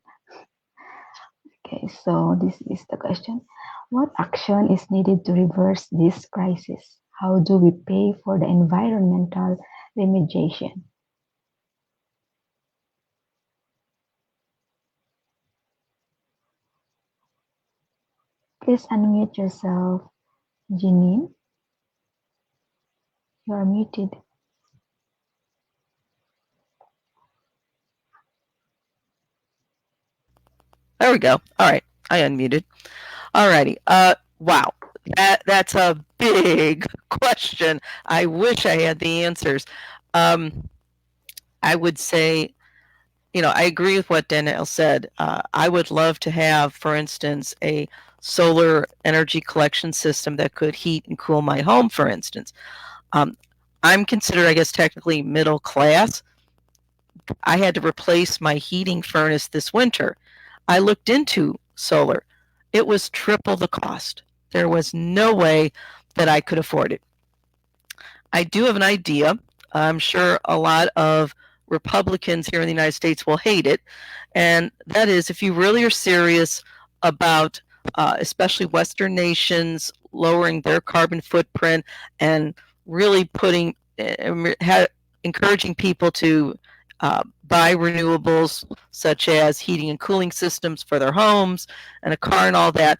Okay, so this is the question. What action is needed to reverse this crisis? How do we pay for the environmental remediation? Please unmute yourself, Jeanine. You are muted. There we go. All right. I unmuted. All righty. Wow. That's a big question. I wish I had the answers. I would say, I agree with what Danelle said. I would love to have, for instance, a solar energy collection system that could heat and cool my home, for instance. I'm considered, I guess, technically middle class. I had to replace my heating furnace this winter. I looked into solar. It was triple the cost. There was no way that I could afford it. I do have an idea. I'm sure a lot of Republicans here in the United States will hate it. And that is, if you really are serious about, especially Western nations, lowering their carbon footprint and really encouraging people to buy renewables such as heating and cooling systems for their homes and a car and all that.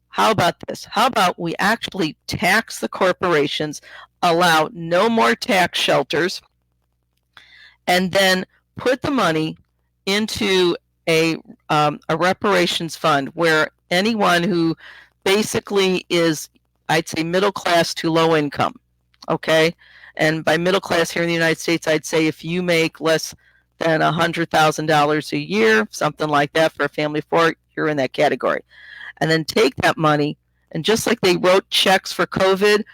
How about this? How about we actually tax the corporations, allow no more tax shelters, and then put the money into a reparations fund where anyone who basically is, I'd say, middle class to low income, okay? And by middle class here in the United States, I'd say if you make less than $100,000 a year, something like that for a family of four, you're in that category. And then take that money and just like they wrote checks for COVID,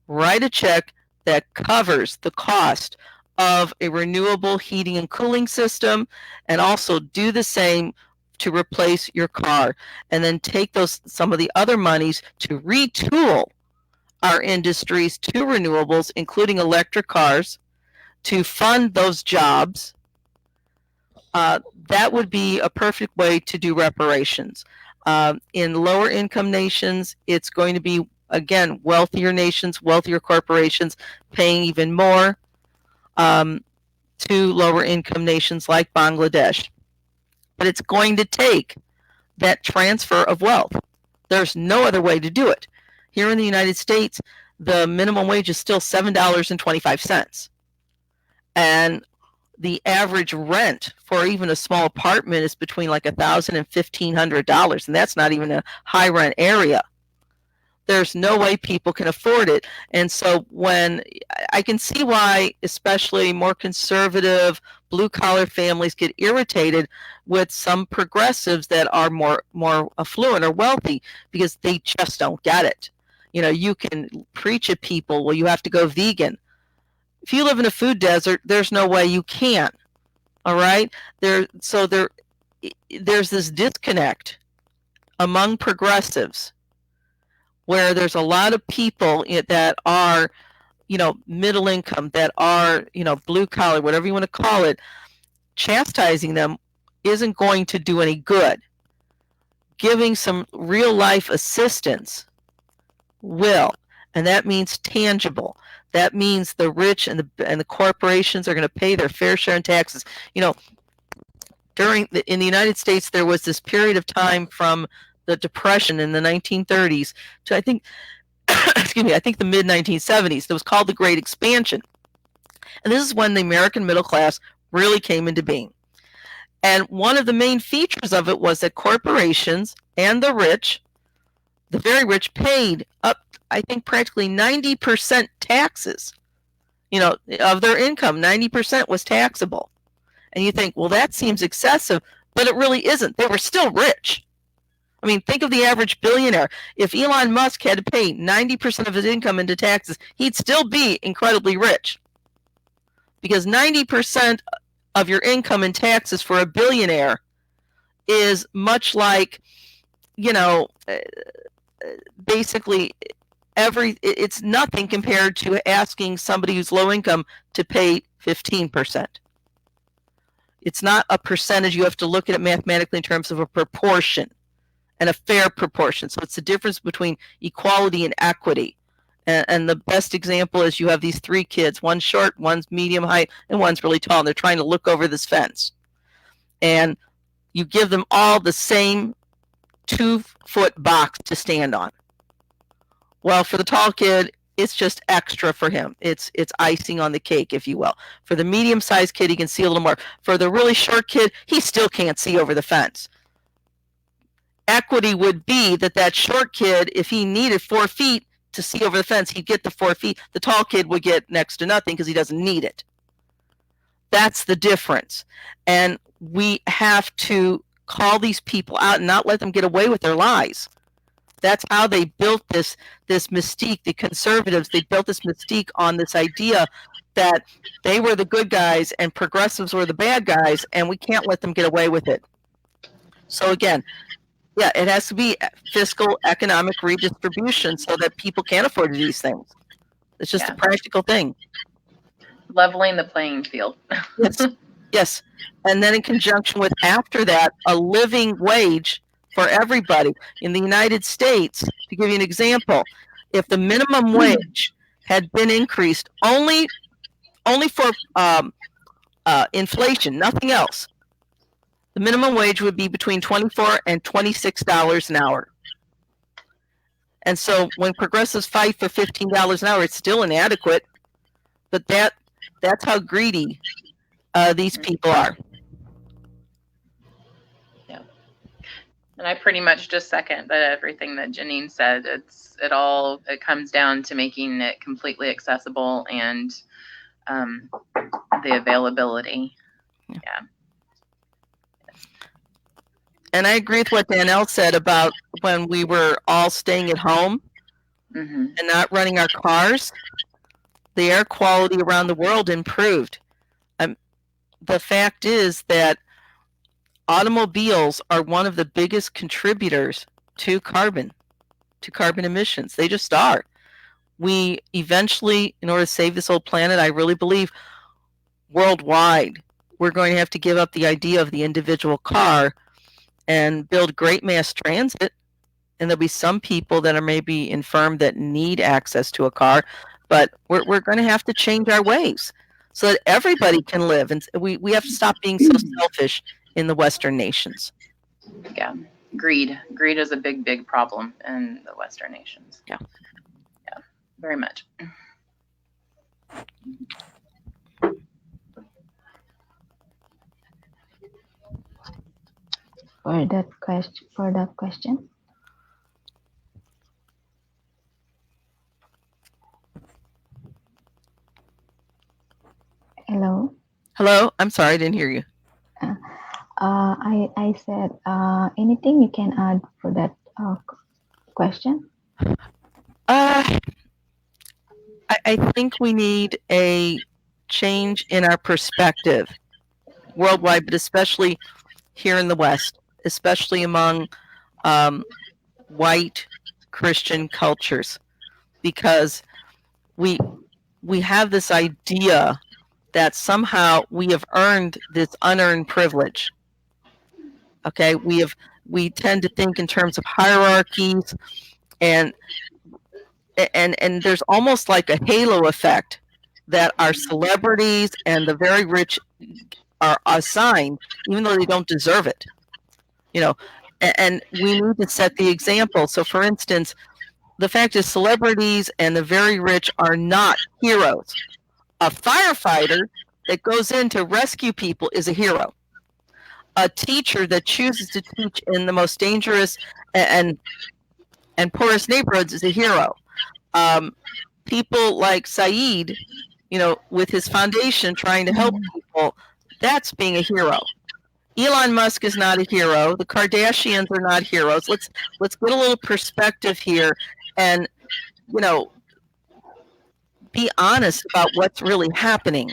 write a check that covers the cost of a renewable heating and cooling system, and also do the same to replace your car. And then take some of the other monies to retool our industries to renewables, including electric cars, to fund those jobs. That would be a perfect way to do reparations. In lower income nations, it's going to be, again, wealthier nations, wealthier corporations paying even more to lower income nations like Bangladesh. But it's going to take that transfer of wealth. There's no other way to do it. Here in the United States, the minimum wage is still $7.25. And the average rent for even a small apartment is between like $1,000 and $1,500, and that's not even a high rent area. There's no way people can afford it. And so when I can see why, especially more conservative blue collar families get irritated with some progressives that are more affluent or wealthy, because they just don't get it. You can preach at people, well, you have to go vegan. If you live in a food desert, there's no way you can. All right? There's this disconnect among progressives where there's a lot of people that are, middle income, that are, blue collar, whatever you want to call it. Chastising them isn't going to do any good. Giving some real life assistance will, and that means tangible. That means the rich and the corporations are going to pay their fair share in taxes. In the United States, there was this period of time from the Depression in the 1930s to I think the mid 1970s. That was called the Great Expansion, and this is when the American middle class really came into being. And one of the main features of it was that corporations and the rich, the very rich, paid up, I think, practically 90% taxes, of their income. 90% was taxable. And you think, well, that seems excessive, but it really isn't. They were still rich. I mean, think of the average billionaire. If Elon Musk had to pay 90% of his income into taxes, he'd still be incredibly rich. Because 90% of your income in taxes for a billionaire is much like, basically it's nothing compared to asking somebody who's low income to pay 15%. It's not a percentage. You have to look at it mathematically in terms of a proportion and a fair proportion. So it's the difference between equality and equity. And the best example is you have these three kids, one's short, one's medium height, and one's really tall, and they're trying to look over this fence. And you give them all the same 2-foot box to stand on. Well, for the tall kid, it's just extra for him. It's icing on the cake, if you will. For the medium-sized kid, he can see a little more. For the really short kid, he still can't see over the fence. Equity would be that short kid, if he needed 4 feet to see over the fence, he'd get the 4 feet. The tall kid would get next to nothing because he doesn't need it. That's the difference. And we have to call these people out and not let them get away with their lies. That's how they built this mystique. The conservatives, they built this mystique on this idea that they were the good guys and progressives were the bad guys, and we can't let them get away with it. So again, yeah, it has to be fiscal economic redistribution so that people can afford these things. It's just a practical thing. Leveling the playing field. Yes. And then in conjunction with, after that, a living wage for everybody. In the United States, to give you an example, if the minimum wage had been increased only for inflation, nothing else, the minimum wage would be between $24 and $26 an hour. And so when progressives fight for $15 an hour, it's still inadequate. But that's how greedy these people are. Yeah. And I pretty much just second everything that Jeanine said. It comes down to making it completely accessible and the availability. Yeah. And I agree with what Danelle said about when we were all staying at home and not running our cars, the air quality around the world improved. The fact is that automobiles are one of the biggest contributors to carbon emissions. They just are. We eventually, in order to save this old planet, I really believe worldwide, we're going to have to give up the idea of the individual car and build great mass transit. And there'll be some people that are maybe infirm that need access to a car, but we're going to have to change our ways so that everybody can live. And we have to stop being so selfish in the Western nations. Yeah. Greed is a big problem in the Western nations. Yeah. Very much. For that question. Hello. I'm sorry, I didn't hear you. I said anything you can add for that question? I think we need a change in our perspective worldwide, but especially here in the West, especially among white Christian cultures, because we have this idea that somehow we have earned this unearned privilege. Okay, we tend to think in terms of hierarchies, and there's almost like a halo effect that our celebrities and the very rich are assigned, even though they don't deserve it. You know, and we need to set the example. So, for instance, the fact is, celebrities and the very rich are not heroes. A firefighter that goes in to rescue people is a hero. A teacher that chooses to teach in the most dangerous and poorest neighborhoods is a hero. People like Saeed, with his foundation trying to help people, that's being a hero. Elon Musk is not a hero. The Kardashians are not heroes. Let's get a little perspective here, and be honest about what's really happening.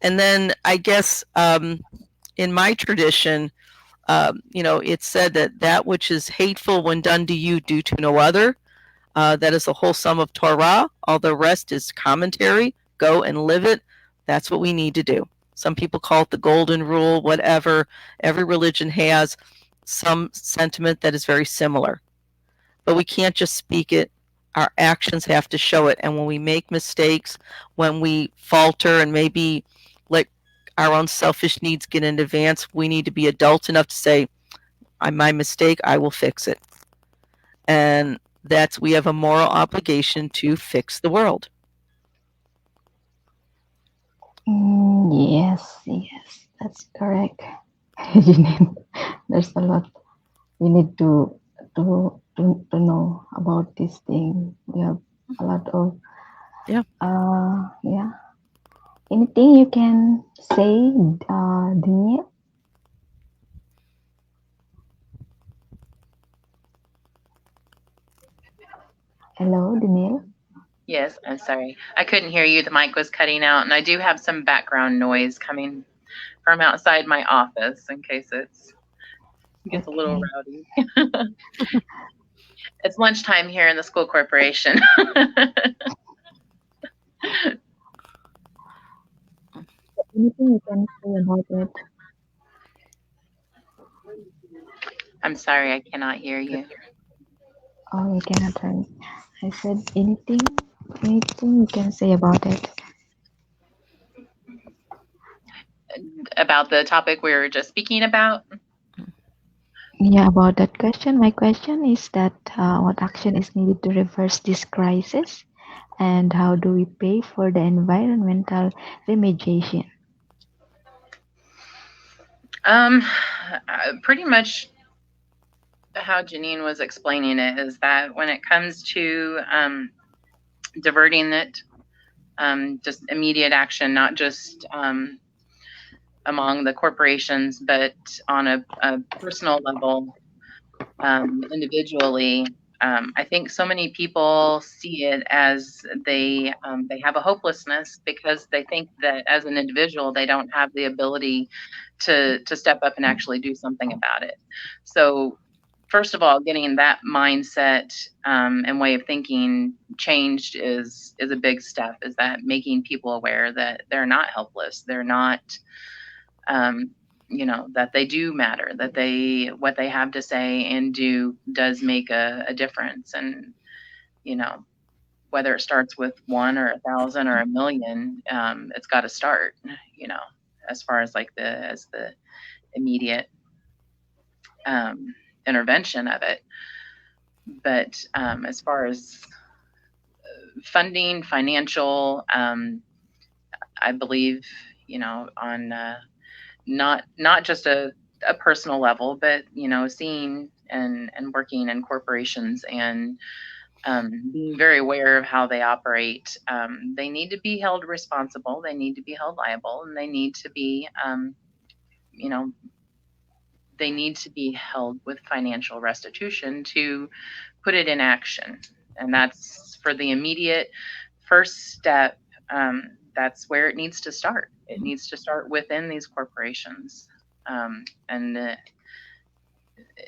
And then I guess in my tradition, it's said that which is hateful when done to you, do to no other. That is the whole sum of Torah. All the rest is commentary. Go and live it. That's what we need to do. Some people call it the golden rule, whatever. Every religion has some sentiment that is very similar. But we can't just speak it. Our actions have to show it. And when we make mistakes, when we falter and maybe let our own selfish needs get in advance, we need to be adult enough to say, my mistake, I will fix it. And we have a moral obligation to fix the world. Yes, that's correct. There's a lot we need to know about this thing. We have a lot of yeah. Anything you can say, Danelle? Hello, Danelle? Yes, I'm sorry. I couldn't hear you. The mic was cutting out, and I do have some background noise coming from outside my office in case it gets a little rowdy. It's lunchtime here in the school corporation. Anything you can say about it? I'm sorry, I cannot hear you. Oh, you cannot hear me. I said anything you can say about it? About the topic we were just speaking about? Yeah, about that question. My question is that what action is needed to reverse this crisis, and how do we pay for the environmental remediation? Pretty much how Jeanine was explaining it is that when it comes to diverting it, just immediate action, not just among the corporations, but on a personal level, individually. I think so many people see it as they have a hopelessness because they think that as an individual they don't have the ability to step up and actually do something about it. So first of all, getting that mindset and way of thinking changed is a big step. Is that making people aware that they're not helpless, they're not that they do matter, that what they have to say and do does make a difference. And whether it starts with 1 or 1,000 or 1,000,000, it's got to start, as far as like the immediate intervention of it. But as far as funding, financial, I believe, on not just a personal level, but seeing and working in corporations and being very aware of how they operate. They need to be held responsible, they need to be held liable, and they need to be they need to be held with financial restitution to put it in action. And that's for the immediate first step, that's where it needs to start. It needs to start within these corporations, and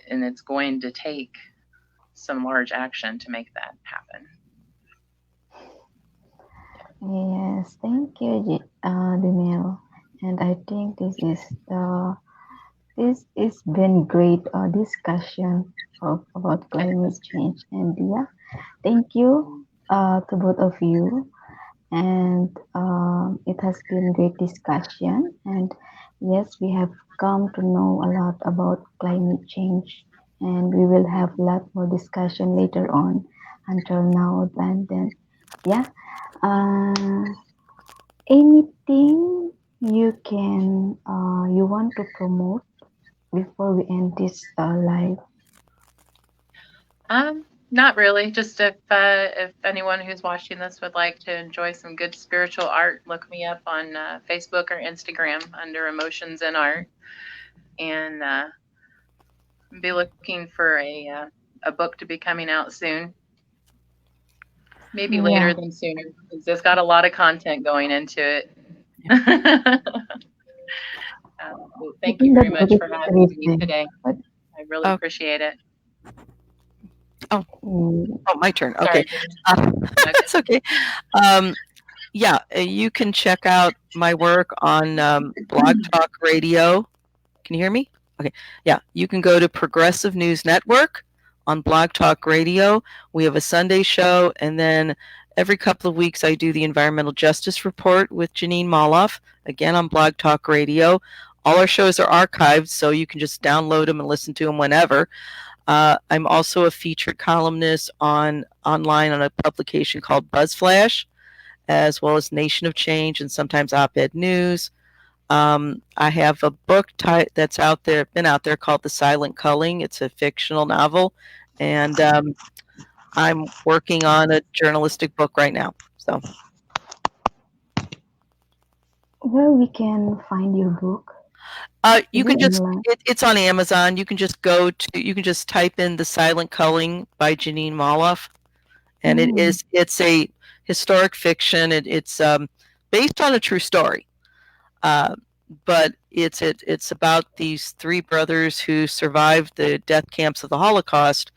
it's going to take some large action to make that happen. Yes, thank you, Danelle. And I think this has been great discussion about climate change. And yeah, thank you to both of you. And it has been great discussion. And yes, we have come to know a lot about climate change. And we will have a lot more discussion later on. Until now, and then, yeah. Uh, Anything you want to promote before we end this live? Not really. Just if anyone who's watching this would like to enjoy some good spiritual art, look me up on Facebook or Instagram under Emotions and Art, and be looking for a book to be coming out soon. Maybe later Yeah. than sooner, because it's got a lot of content going into it. Thank you very much for having me today. But I really appreciate it. Oh, my turn. Sorry. Okay. That's okay. Yeah, you can check out my work on Blog Talk Radio. Can you hear me? Okay. Yeah, you can go to Progressive News Network on Blog Talk Radio. We have a Sunday show, and then every couple of weeks I do the Environmental Justice Report with Jeanine Molloff, again on Blog Talk Radio. All our shows are archived, so you can just download them and listen to them whenever. I'm also a featured columnist online on a publication called BuzzFlash, as well as Nation of Change and sometimes Op-Ed News. I have a book that's been out there called The Silent Culling. It's a fictional novel, and I'm working on a journalistic book right now. So, where we can find your book? You can just it's on Amazon. You can just type in The Silent Culling by Jeanine Molloff, and it's a historic fiction. It's based on a true story. But it's about these three brothers who survived the death camps of the Holocaust.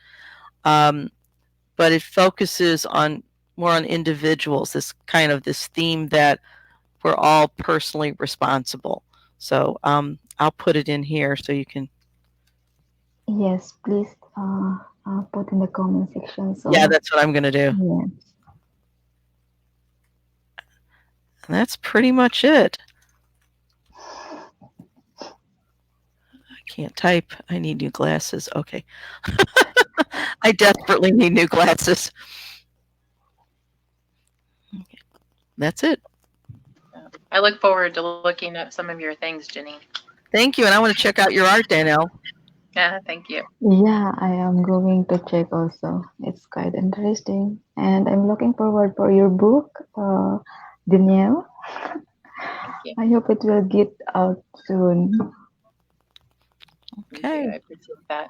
But it focuses more on individuals, this theme that we're all personally responsible. So I'll put it in here so you can. Yes, please put in the comment section. So yeah, that's what I'm going to do. Yes. And that's pretty much it. I can't type. I need new glasses. Okay. I desperately need new glasses. Okay. That's it. I look forward to looking up some of your things, Jeanine. Thank you. And I want to check out your art, Danelle. Yeah, thank you. Yeah, I am going to check also. It's quite interesting. And I'm looking forward for your book, Danelle. I hope it will get out soon. Okay. I appreciate that.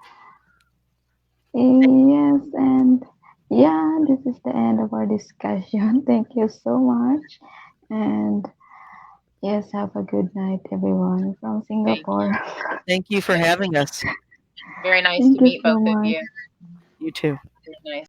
Yes, and yeah, this is the end of our discussion. Thank you so much. And yes, have a good night, everyone from Singapore. Thank you for having us. Very nice to meet both of you. You too. Very nice.